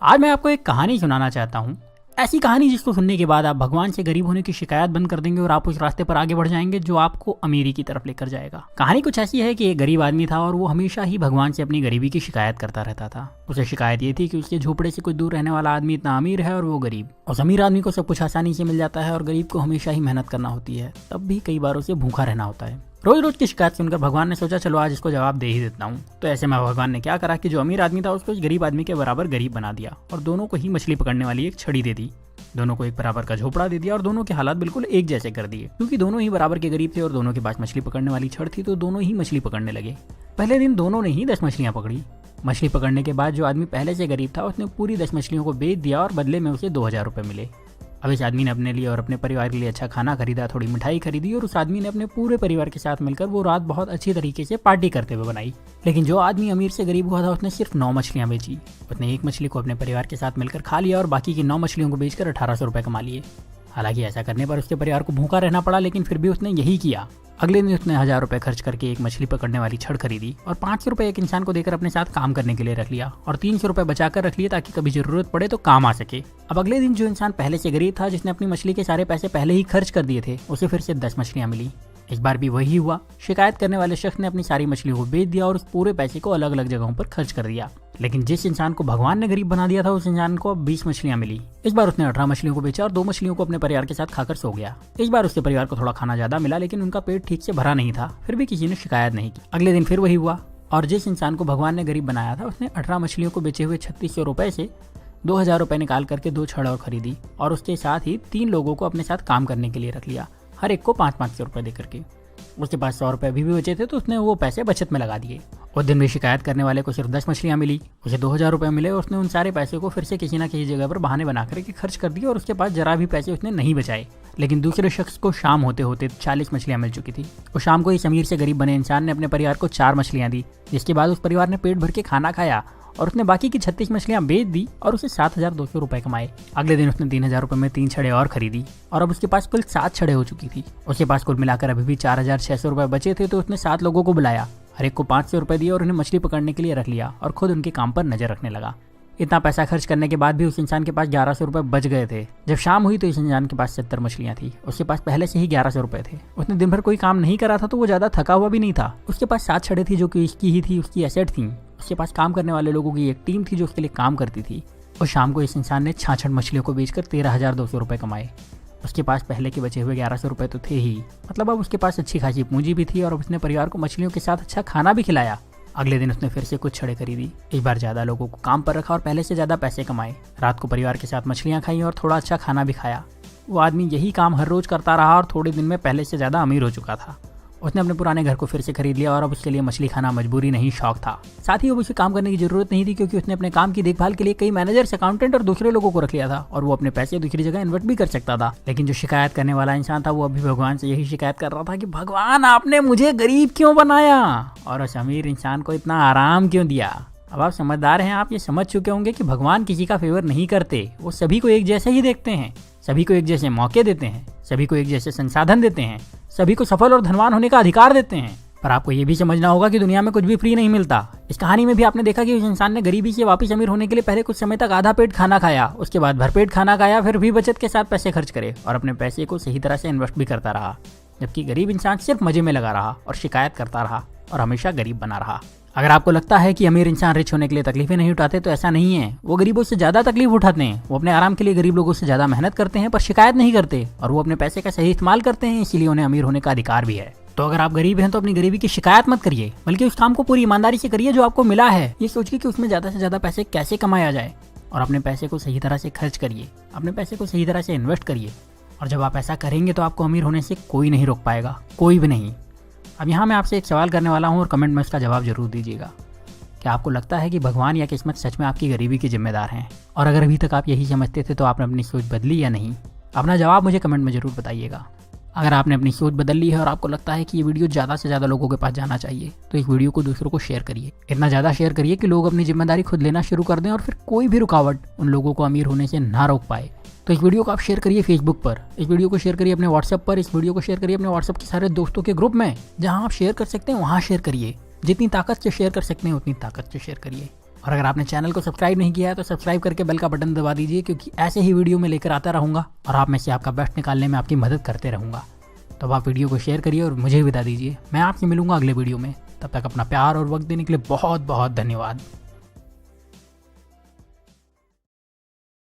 आज मैं आपको एक कहानी सुनाना चाहता हूँ। ऐसी कहानी जिसको सुनने के बाद आप भगवान से गरीब होने की शिकायत बंद कर देंगे और आप उस रास्ते पर आगे बढ़ जाएंगे जो आपको अमीरी की तरफ लेकर जाएगा। कहानी कुछ ऐसी है कि एक गरीब आदमी था और वो हमेशा ही भगवान से अपनी गरीबी की शिकायत करता रहता था। उसे शिकायत ये थी कि उसके झोपड़े से कुछ दूर रहने वाला आदमी इतना अमीर है और वो गरीब। उस अमीर आदमी को सब कुछ आसानी से मिल जाता है और गरीब को हमेशा ही मेहनत करना होती है, तब भी कई बार उसे भूखा रहना होता है। रोज रोज की शिकायत सुनकर भगवान ने सोचा चलो आज इसको जवाब दे ही देता हूँ। तो ऐसे में भगवान ने क्या करा कि जो अमीर आदमी था उसको इस गरीब आदमी के बराबर गरीब बना दिया और दोनों को ही मछली पकड़ने वाली एक छड़ी दे दी। दोनों को एक बराबर का झोपड़ा दे दिया और दोनों के हालात बिल्कुल एक जैसे कर दिए। क्योंकि दोनों ही बराबर के गरीब थे और दोनों के पास मछली पकड़ने वाली छड़ थी तो दोनों ही मछली पकड़ने लगे। पहले दिन दोनों ने ही 10 मछलियां पकड़ी। मछली पकड़ने के बाद जो आदमी पहले से गरीब था उसने पूरी 10 मछलियों को बेच दिया और बदले में उसे 2000 रुपये मिले। अब इस आदमी ने अपने लिए और अपने परिवार के लिए अच्छा खाना खरीदा, थोड़ी मिठाई खरीदी और उस आदमी ने अपने पूरे परिवार के साथ मिलकर वो रात बहुत अच्छी तरीके से पार्टी करते हुए बनाई। लेकिन जो आदमी अमीर से गरीब हुआ था उसने सिर्फ 9 मछलियां बेची। उसने एक मछली को अपने परिवार के साथ मिलकर खा लिया और बाकी की 9 मछलियों को बेचकर 1800 रुपये कमा लिए। हालांकि ऐसा करने पर उसके परिवार को भूखा रहना पड़ा, लेकिन फिर भी उसने यही किया। अगले दिन उसने 1000 रुपये खर्च करके एक मछली पकड़ने वाली छड़ खरीदी और 500 रुपये एक इंसान को देकर अपने साथ काम करने के लिए रख लिया और 300 रुपये बचाकर रख लिए ताकि कभी जरूरत पड़े तो काम आ सके। अब अगले दिन जो इंसान पहले से गरीब था, जिसने अपनी मछली के सारे पैसे पहले ही खर्च कर दिए थे, उसे फिर से 10 मछलियां मिली। इस बार भी वही हुआ। शिकायत करने वाले शख्स ने अपनी सारी मछलियों को बेच दिया और उस पूरे पैसे को अलग अलग जगहों पर खर्च कर दिया। लेकिन जिस इंसान को भगवान ने गरीब बना दिया था उस इंसान को अब 20 मछलियां मिली। इस बार उसने 18 मछलियों को बेचा और 2 मछलियों को अपने परिवार के साथ खाकर सो गया। इस बार उसके परिवार को थोड़ा खाना ज्यादा मिला, लेकिन उनका पेट ठीक से भरा नहीं था। फिर भी किसी ने शिकायत नहीं की। अगले दिन फिर वही हुआ और जिस इंसान को भगवान ने गरीब बनाया था उसने 18 मछलियों को बेचे हुए 3600 रुपए से 2000 रुपए निकाल करके 2 छड़ और खरीदी और उसके साथ ही 3 लोगों को अपने साथ काम करने के लिए रख लिया, हर एक को 500 रुपए दे करके। उसके पास 100 रुपए अभी भी बचे थे तो उसने वो पैसे बचत में लगा दिए। उस दिन भी शिकायत करने वाले को सिर्फ 10 मछलियां मिली, उसे 2000 रुपए मिले और उसने उन सारे पैसे को फिर से किसी न किसी जगह पर बहाने बना करके खर्च कर दिए और उसके पास जरा भी पैसे उसने नहीं बचाए। लेकिन दूसरे शख्स को शाम होते होते 40 मछलियां मिल चुकी थी। उस शाम को इस अमीर से गरीब बने इंसान ने अपने परिवार को 4 मछलियां दी, जिसके बाद उस परिवार ने पेट भर के खाना खाया और उसने बाकी की 36 मछलियां बेच दी और उसे 7200 रुपए कमाए। अगले दिन उसने 3000 रुपए में 3 छड़े और खरीदी और अब उसके पास कुल 7 छड़े हो चुकी थी। उसके पास कुल मिलाकर अभी भी 4600 रुपए बचे थे तो उसने 7 लोगों को बुलाया, हर एक को 500 रुपए दिए और उन्हें मछली पकड़ने के लिए रख लिया और खुद उनके काम पर नजर रखने लगा। इतना पैसा खर्च करने के बाद भी उस इंसान के पास 1100 रुपए बच गए थे। जब शाम हुई तो इस इंसान के पास 70 मछलियां थी। उसके पास पहले से ही 1100 रुपए थे। उसने दिन भर कोई काम नहीं करा था तो वो ज्यादा थका हुआ भी नहीं था। उसके पास 7 छड़े थी जो कि इसकी ही थी, उसकी एसेट थी। उसके पास काम करने वाले लोगों की एक टीम थी जो उसके लिए काम करती थी। और शाम को इस इंसान ने 66 मछलियों को बेचकर 13,200 रुपए कमाए। उसके पास पहले के बचे हुए 1100 रुपए तो थे ही, मतलब अब उसके पास अच्छी खासी पूंजी भी थी और उसने परिवार को मछलियों के साथ अच्छा खाना भी खिलाया। अगले दिन उसने फिर से कुछ छड़े खरीदी, इस बार ज्यादा लोगों को काम पर रखा और पहले से ज्यादा पैसे कमाए। रात को परिवार के साथ मछलियां खाई और थोड़ा अच्छा खाना भी खाया। वो आदमी यही काम हर रोज करता रहा और थोड़े दिन में पहले से ज्यादा अमीर हो चुका था। उसने अपने पुराने घर को फिर से खरीद लिया और अब उसके लिए मछली खाना मजबूरी नहीं शौक था। साथ ही अब उसे काम करने की जरूरत नहीं थी क्योंकि उसने अपने काम की देखभाल के लिए कई मैनेजर्स, अकाउंटेंट और दूसरे लोगों को रख लिया था और वो अपने पैसे दूसरी जगह इन्वेस्ट भी कर सकता था। लेकिन जो शिकायत करने वाला इंसान था वो अभी भगवान से यही शिकायत कर रहा था कि भगवान आपने मुझे गरीब क्यों बनाया और उस अमीर इंसान को इतना आराम क्यों दिया। अब आप समझदार हैं, आप ये समझ चुके होंगे कि भगवान किसी का फेवर नहीं करते, वो सभी को एक जैसे ही देखते हैं, सभी को एक जैसे मौके देते हैं, सभी को एक जैसे संसाधन देते हैं, सभी को सफल और धनवान होने का अधिकार देते हैं। पर आपको ये भी समझना होगा कि दुनिया में कुछ भी फ्री नहीं मिलता। इस कहानी में भी आपने देखा कि उस इंसान ने गरीबी से वापस अमीर होने के लिए पहले कुछ समय तक आधा पेट खाना खाया, उसके बाद भरपेट खाना खाया, फिर भी बचत के साथ पैसे खर्च करे और अपने पैसे को सही तरह से इन्वेस्ट भी करता रहा। जबकि गरीब इंसान सिर्फ मजे में लगा रहा और शिकायत करता रहा और हमेशा गरीब बना रहा। अगर आपको लगता है कि अमीर इंसान रिच होने के लिए तकलीफें नहीं उठाते तो ऐसा नहीं है। वो गरीबों से ज्यादा तकलीफ उठाते हैं। वो अपने आराम के लिए गरीब लोगों से ज्यादा मेहनत करते हैं पर शिकायत नहीं करते और वो अपने पैसे का सही इस्तेमाल करते हैं, इसीलिए उन्हें अमीर होने का अधिकार भी है। तो अगर आप गरीब हैं तो अपनी गरीबी की शिकायत मत करिए, बल्कि उस काम को पूरी ईमानदारी से करिए जो आपको मिला है। ये सोचिए कि उसमें ज्यादा से ज्यादा पैसे कैसे कमाया जाए और अपने पैसे को सही तरह से खर्च करिए, अपने पैसे को सही तरह से इन्वेस्ट करिए। और जब आप ऐसा करेंगे तो आपको अमीर होने से कोई नहीं रोक पाएगा, कोई भी नहीं। अब यहाँ मैं आपसे एक सवाल करने वाला हूँ और कमेंट में इसका जवाब जरूर दीजिएगा। क्या आपको लगता है कि भगवान या किस्मत सच में आपकी गरीबी के जिम्मेदार हैं? और अगर अभी तक आप यही समझते थे तो आपने अपनी सोच बदली या नहीं? अपना जवाब मुझे कमेंट में जरूर बताइएगा। अगर आपने अपनी सोच बदल ली है और आपको लगता है कि ये वीडियो ज़्यादा से ज़्यादा लोगों के पास जाना चाहिए तो इस वीडियो को दूसरों को शेयर करिए। इतना ज़्यादा शेयर करिए कि लोग अपनी जिम्मेदारी खुद लेना शुरू कर दें और फिर कोई भी रुकावट उन लोगों को अमीर होने से ना रोक पाए। तो इस वीडियो को आप शेयर करिए फेसबुक पर, इस वीडियो को शेयर करिए अपने व्हाट्सएप पर, इस वीडियो को शेयर करिए अपने व्हाट्सएप के सारे दोस्तों के ग्रुप में। जहाँ आप शेयर कर सकते हैं वहाँ शेयर करिए। जितनी ताकत से शेयर कर सकते हैं उतनी ताकत से शेयर करिए। और अगर आपने चैनल को सब्सक्राइब नहीं किया है तो सब्सक्राइब करके बेल का बटन दबा दीजिए, क्योंकि ऐसे ही वीडियो में लेकर आता रहूँगा और आप में से आपका बेस्ट निकालने में आपकी मदद करते रहूँगा। तो अब आप वीडियो को शेयर करिए और मुझे विदा दीजिए। मैं आपसे मिलूंगा अगले वीडियो में। तब तक अपना प्यार और वक्त देने के लिए बहुत बहुत धन्यवाद।